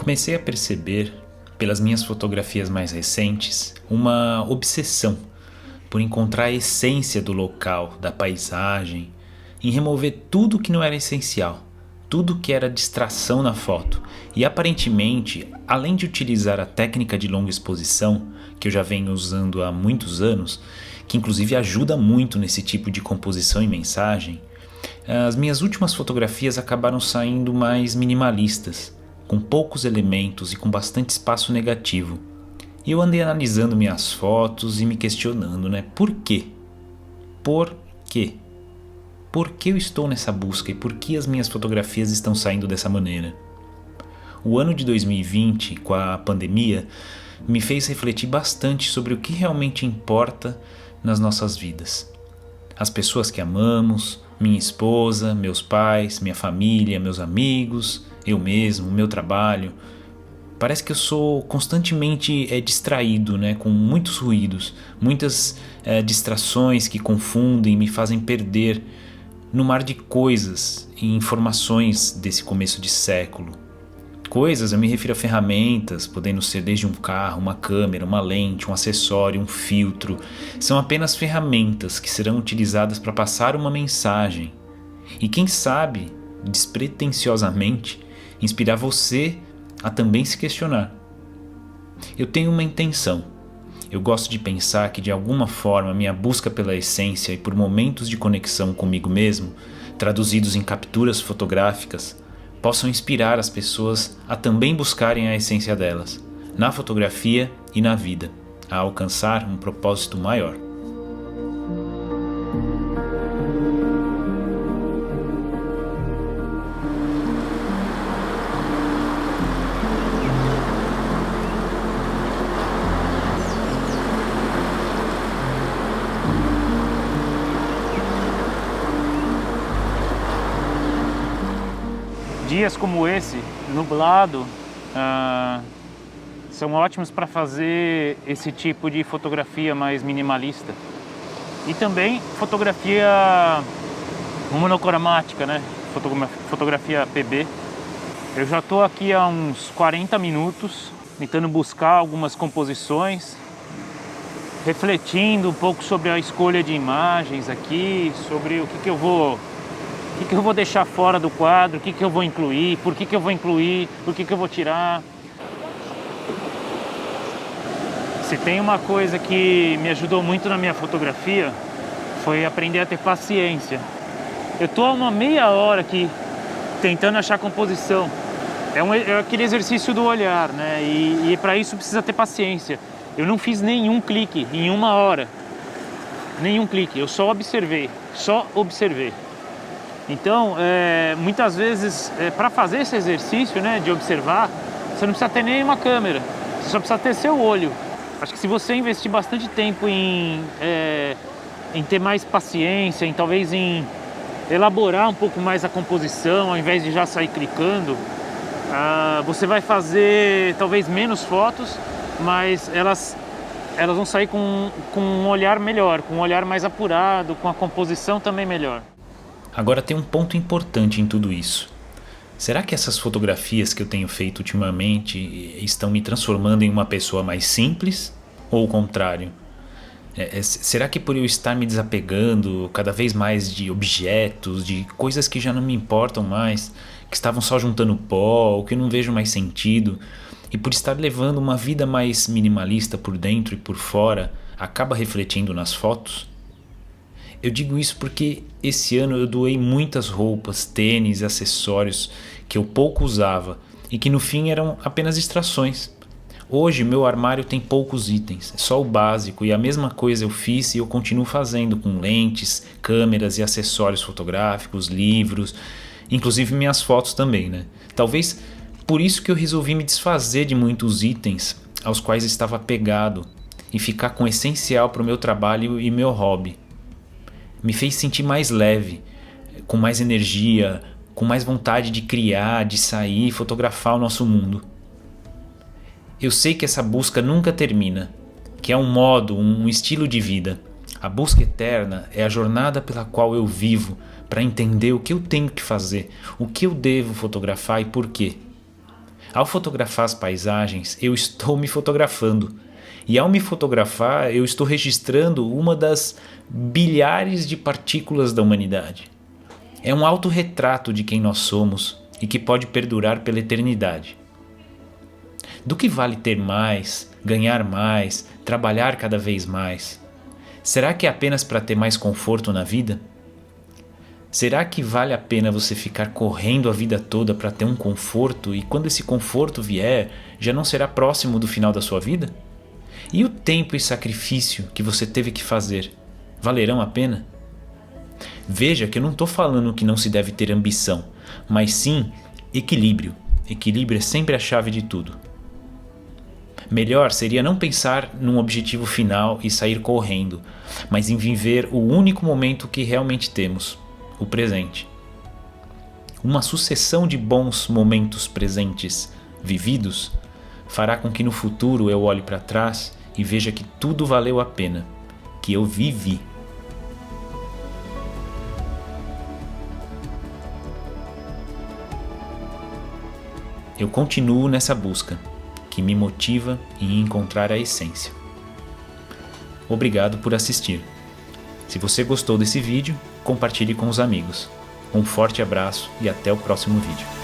comecei a perceber, pelas minhas fotografias mais recentes, uma obsessão por encontrar a essência do local, da paisagem, em remover tudo que não era essencial, tudo que era distração na foto. E aparentemente, além de utilizar a técnica de longa exposição, que eu já venho usando há muitos anos, que inclusive ajuda muito nesse tipo de composição e mensagem, as minhas últimas fotografias acabaram saindo mais minimalistas, com poucos elementos e com bastante espaço negativo. E eu andei analisando minhas fotos e me questionando, Por quê? Por quê? Por que eu estou nessa busca e por que as minhas fotografias estão saindo dessa maneira? O ano de 2020, com a pandemia, me fez refletir bastante sobre o que realmente importa nas nossas vidas. As pessoas que amamos, minha esposa, meus pais, minha família, meus amigos, eu mesmo, meu trabalho. Parece que eu sou constantemente distraído, com muitos ruídos, muitas distrações que confundem e me fazem perder no mar de coisas e informações desse começo de século. Coisas, eu me refiro a ferramentas, podendo ser desde um carro, uma câmera, uma lente, um acessório, um filtro. São apenas ferramentas que serão utilizadas para passar uma mensagem. E quem sabe, despretensiosamente, inspirar você a também se questionar. Eu tenho uma intenção. Eu gosto de pensar que de alguma forma minha busca pela essência e por momentos de conexão comigo mesmo, traduzidos em capturas fotográficas, possam inspirar as pessoas a também buscarem a essência delas, na fotografia e na vida, a alcançar um propósito maior. Dias como esse, nublado, são ótimos para fazer esse tipo de fotografia mais minimalista. E também fotografia monocromática, fotografia PB. Eu já estou aqui há uns 40 minutos tentando buscar algumas composições, refletindo um pouco sobre a escolha de imagens aqui, sobre o que eu vou deixar fora do quadro, o que eu vou incluir, por que eu vou incluir, por que eu vou tirar. Se tem uma coisa que me ajudou muito na minha fotografia, foi aprender a ter paciência. Eu estou há uma meia hora aqui, tentando achar composição. É aquele exercício do olhar, E para isso precisa ter paciência. Eu não fiz nenhum clique em uma hora. Nenhum clique, eu só observei. Então, muitas vezes, para fazer esse exercício, de observar, você não precisa ter nenhuma câmera, você só precisa ter seu olho. Acho que se você investir bastante tempo em ter mais paciência, talvez em elaborar um pouco mais a composição, ao invés de já sair clicando, você vai fazer talvez menos fotos, mas elas vão sair com um olhar melhor, com um olhar mais apurado, com a composição também melhor. Agora tem um ponto importante em tudo isso. Será que essas fotografias que eu tenho feito ultimamente estão me transformando em uma pessoa mais simples? Ou o contrário? Será que por eu estar me desapegando cada vez mais de objetos, de coisas que já não me importam mais, que estavam só juntando pó, ou que eu não vejo mais sentido, e por estar levando uma vida mais minimalista por dentro e por fora, acaba refletindo nas fotos? Eu digo isso porque esse ano eu doei muitas roupas, tênis e acessórios que eu pouco usava e que no fim eram apenas distrações. Hoje meu armário tem poucos itens, é só o básico, e a mesma coisa eu fiz e eu continuo fazendo com lentes, câmeras e acessórios fotográficos, livros, inclusive minhas fotos também, Talvez por isso que eu resolvi me desfazer de muitos itens aos quais estava apegado e ficar com o essencial para o meu trabalho e meu hobby. Me fez sentir mais leve, com mais energia, com mais vontade de criar, de sair e fotografar o nosso mundo. Eu sei que essa busca nunca termina, que é um modo, um estilo de vida. A busca eterna é a jornada pela qual eu vivo para entender o que eu tenho que fazer, o que eu devo fotografar e por quê. Ao fotografar as paisagens, eu estou me fotografando. E ao me fotografar, eu estou registrando uma das bilhares de partículas da humanidade. É um autorretrato de quem nós somos e que pode perdurar pela eternidade. Do que vale ter mais, ganhar mais, trabalhar cada vez mais? Será que é apenas para ter mais conforto na vida? Será que vale a pena você ficar correndo a vida toda para ter um conforto e quando esse conforto vier, já não será próximo do final da sua vida? E o tempo e sacrifício que você teve que fazer, valerão a pena? Veja que eu não estou falando que não se deve ter ambição, mas sim equilíbrio. Equilíbrio é sempre a chave de tudo. Melhor seria não pensar num objetivo final e sair correndo, mas em viver o único momento que realmente temos, o presente. Uma sucessão de bons momentos presentes, vividos, fará com que no futuro eu olhe para trás e veja que tudo valeu a pena, que eu vivi. Eu continuo nessa busca, que me motiva em encontrar a essência. Obrigado por assistir. Se você gostou desse vídeo, compartilhe com os amigos. Um forte abraço e até o próximo vídeo.